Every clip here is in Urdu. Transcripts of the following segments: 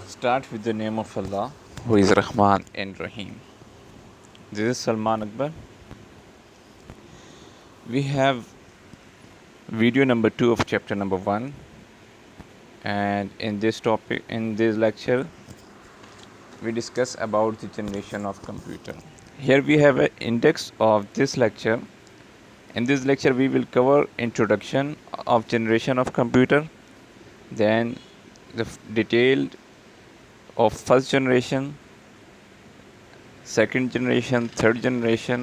Start with the name of Allah, who is Rahman and Rahim. This is Salman Akbar. We have video number 2 of chapter number 1, and in this lecture, we discuss about the generation of computer. Here we have an index of this lecture. In this lecture, we will cover introduction of generation of computer, then the detailed of first generation, second generation, third generation,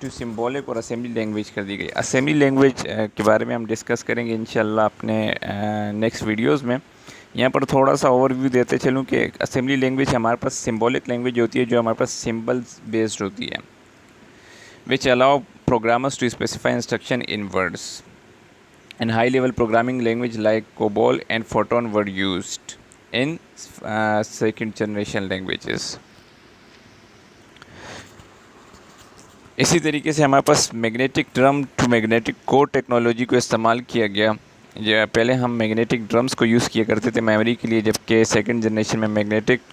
to symbolic اور اسمبلی لینگویج کر دی گئی. اسمبلی لینگویج کے بارے میں ہم ڈسکس کریں گے انشاءاللہ اپنے نیکسٹ ویڈیوز میں. یہاں پر تھوڑا سا اوور ویو دیتے چلوں کہ اسمبلی لینگویج ہمارے پاس سمبولک لینگویج ہوتی ہے جو ہمارے پاس سمبلز بیسڈ ہوتی ہے, which allow programmers to specify instruction in words. And high-level programming language like COBOL and Fortran were used in second-generation languages. اسی طریقے سے ہمارے پاس magnetic drum to magnetic code technology کو استعمال کیا گیا. پہلے ہم میگنیٹک ڈرمز کو یوز کیا کرتے تھے میموری کے لیے, جبکہ سیکنڈ جنریشن میں میگنیٹک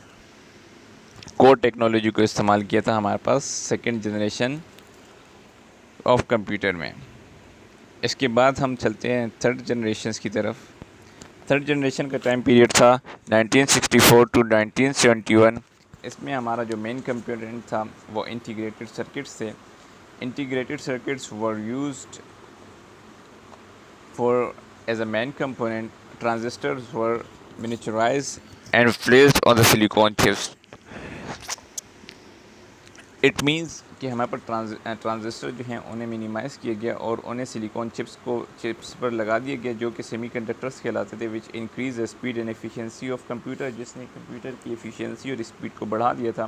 کوڈ ٹیکنالوجی کو استعمال کیا تھا ہمارے پاس سیکنڈ جنریشن آف کمپیوٹر میں. اس کے بعد ہم چلتے ہیں تھرڈ جنریشنز کی طرف. تھرڈ جنریشن کا ٹائم پیریڈ تھا 1964 ٹو 1971. اس میں ہمارا جو مین کمپوننٹ تھا وہ انٹیگریٹڈ سرکٹس تھے. Integrated circuits were used for as a main component. Transistors were miniaturized and placed on the silicon chips. It means کہ ہمارے پر ٹرانزسٹر جو ہیں انہیں منیمائز کیا گیا اور انہیں سلیکون چپس پر لگا دیا گیا جو کہ سیمی کنڈکٹرز کہلاتے تھے, which increase the speed and efficiency of computer, جس نے کمپیوٹر کی ایفیشینسی اور اسپیڈ کو بڑھا دیا تھا.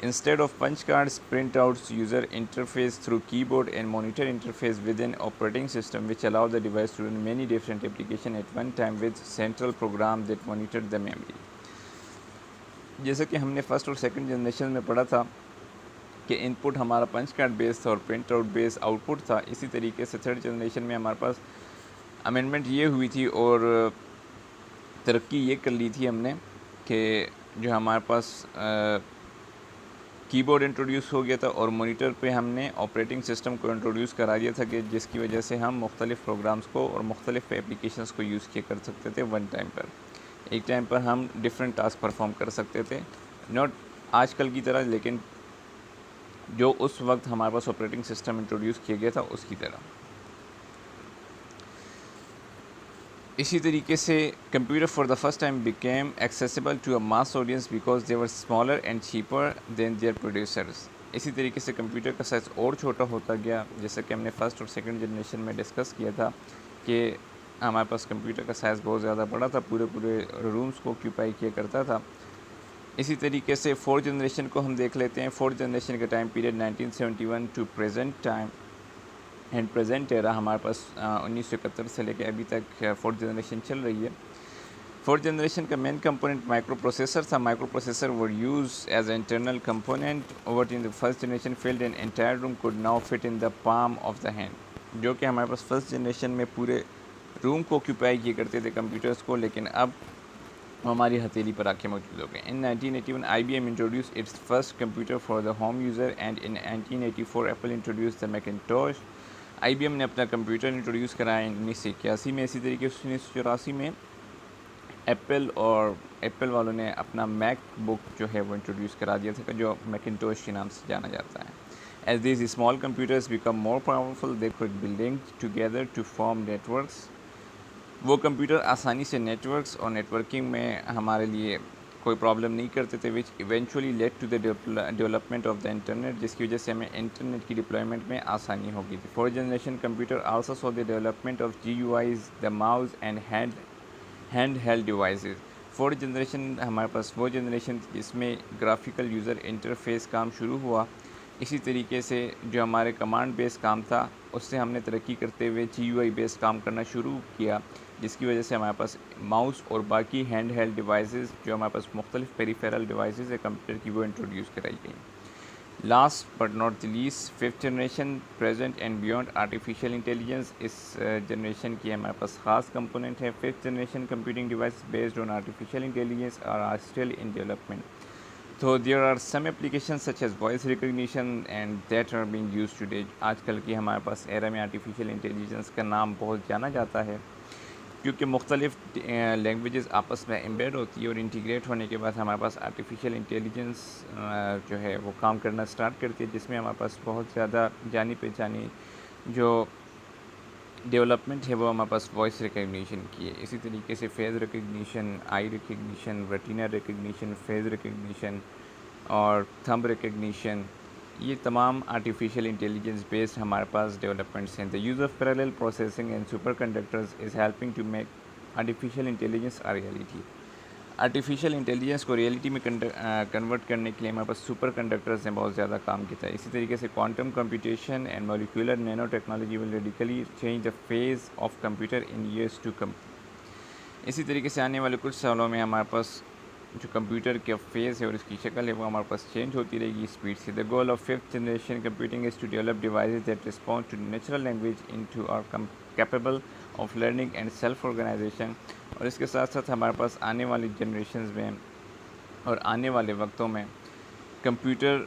Instead of punch cards print outs user interface through keyboard and monitor interface with an operating system which allow the device to run many different application at one time with central program that monitor the memory. جیسا کہ ہم نے فرسٹ اور سیکنڈ جنریشن میں پڑھا تھا کہ ان پٹ ہمارا پنچ کارڈ بیس تھا اور پرنٹ آؤٹ بیس آؤٹ پٹ تھا, اسی طریقے سے تھرڈ جنریشن میں ہمارے پاس امینڈمنٹ یہ ہوئی تھی اور ترقی یہ کر لی تھی ہم نے کہ جو ہمارے پاس کی بورڈ انٹروڈیوس ہو گیا تھا اور مانیٹر پہ ہم نے آپریٹنگ سسٹم کو انٹروڈیوس کرا دیا تھا کہ جس کی وجہ سے ہم مختلف پروگرامز کو اور مختلف اپلیکیشنز کو یوز کیا کر سکتے تھے ون ٹائم پر. ایک ٹائم پر ہم ڈفرینٹ ٹاسک پرفارم کر سکتے تھے, ناٹ آج کل کی طرح لیکن جو اس وقت ہمارے پاس آپریٹنگ سسٹم انٹروڈیوس کیا گیا تھا اس کی طرح. اسی طریقے سے computer for the first time became accessible to a mass audience because they were smaller and cheaper than their producers. اسی طریقے سے کمپیوٹر کا سائز اور چھوٹا ہوتا گیا, جیسا کہ ہم نے فرسٹ اور سیکنڈ جنریشن میں ڈسکس کیا تھا کہ ہمارے پاس کمپیوٹر کا سائز بہت زیادہ بڑا تھا, پورے رومز کو آکیوپائی کیا کرتا تھا. اسی طریقے سے فورتھ جنریشن کو ہم دیکھ لیتے ہیں. فورتھ جنریشن کا time period 1971 to present time and present era ہمارے پاس 1971 سے لے کے ابھی تک فورتھ جنریشن چل رہی ہے. فورتھ جنریشن کا مین کمپوننٹ مائکرو پروسیسر تھا. Microprocessor were use as a internal component over in the first generation filled and entire room could now fit in the palm of the hand, جو کہ ہمارے پاس فرسٹ جنریشن میں پورے روم کو آکیوپائی کیا کرتے تھے کمپیوٹرز کو, لیکن اب ہماری ہتھیلی پر آ کے موجود ہو گئے. In 1981 I B M introduce its first computer for the home user and in 1984 Apple introduce the Macintosh. I B M نے اپنا کمپیوٹر انٹروڈیوس کرایا 1981 میں. اسی طریقے سے 1984 میں ایپل والوں نے اپنا میک بک جو ہے وہ انٹروڈیوس کرا دیا تھا جو میکنٹوش کے نام سے جانا جاتا ہے. As these small computers became more powerful they could be linked together to form networks. وہ کمپیوٹر آسانی سے نیٹ ورکس اور نیٹ ورکنگ میں ہمارے لیے کوئی پرابلم نہیں کرتے تھے, which eventually led to the development of the internet, جس کی وجہ سے ہمیں انٹرنیٹ کی ڈپلائمنٹ میں آسانی ہو گئی تھی. Fourth generation computer also saw the development of G U Is, the mouse and hand held devices. Fourth generation ہمارے پاس وہ جنریشن جس میں گرافیکل یوزر انٹرفیس کام شروع ہوا. اسی طریقے سے جو ہمارے کمانڈ بیس کام تھا اس سے ہم نے ترقی کرتے ہوئے جی یو آئی بیس کام کرنا شروع کیا, جس کی وجہ سے ہمارے پاس ماؤس اور باقی ہینڈ ہیلڈ ڈیوائسز جو ہمارے پاس مختلف پیریفیرل ڈیوائسز ہے کمپیوٹر کی وہ انٹروڈیوس کرائی گئیں. Last but not the least fifth generation present and beyond artificial intelligence. اس جنریشن کی ہمارے پاس خاص کمپوننٹ ہے. Fifth generation computing device based on artificial intelligence are still in development. So there are some applications such as voice recognition and that are being used today. آج کل کی ہمارے پاس ایرا میں آرٹیفیشیل انٹیلیجنس کا نام بہت جانا جاتا ہے کیونکہ مختلف لینگویجز آپس میں امبیڈ ہوتی ہے اور انٹیگریٹ ہونے کے بعد ہمارے پاس آرٹیفیشیل انٹیلیجنس جو ہے وہ کام کرنا سٹارٹ کرتی ہے, جس میں ہمارے پاس بہت زیادہ جانی پہچانی جو ڈیولپمنٹ ہے وہ ہمارے پاس وائس ریکگنیشن کی ہے. اسی طریقے سے face recognition, eye recognition, retina recognition, face recognition اور تھمب ریکگنیشن یہ تمام آرٹیفیشیل انٹیلیجنس بیسڈ ہمارے پاس ڈیولپمنٹس ہیں. The use of parallel processing and superconductors is helping to make artificial intelligence a reality. Artificial intelligence کو ریئلٹی میں کنورٹ کرنے کے لیے ہمارے پاس سپر کنڈکٹرز نے بہت زیادہ کام کیا ہے. اسی طریقے سے quantum computation and molecular nanotechnology will radically change the face of computer in years to come. اسی طریقے سے آنے والے کچھ سالوں میں ہمارے پاس جو کمپیوٹر کا فیز ہے اور اس کی شکل ہے وہ ہمارے پاس چینج ہوتی رہے گی اسپیڈ سے. The goal of 5th generation computing is to develop devices that respond to natural language in to are capable of learning and self organization. اور اس کے ساتھ ساتھ ہمارے پاس آنے والی جنریشنز میں اور آنے والے وقتوں میں کمپیوٹر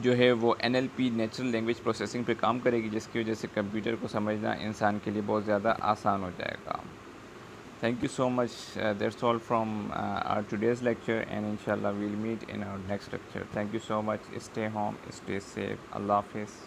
جو ہے وہ NLP نیچرل لینگویج پروسیسنگ پہ کام کرے گی، جس کی وجہ سے کمپیوٹر کو سمجھنا انسان کے لیے بہت زیادہ آسان ہو جائے گا. Thank you so much. That's all from our today's lecture, and inshallah we'll meet in our next lecture. Thank you so much. Stay home, stay safe. Allah Hafiz.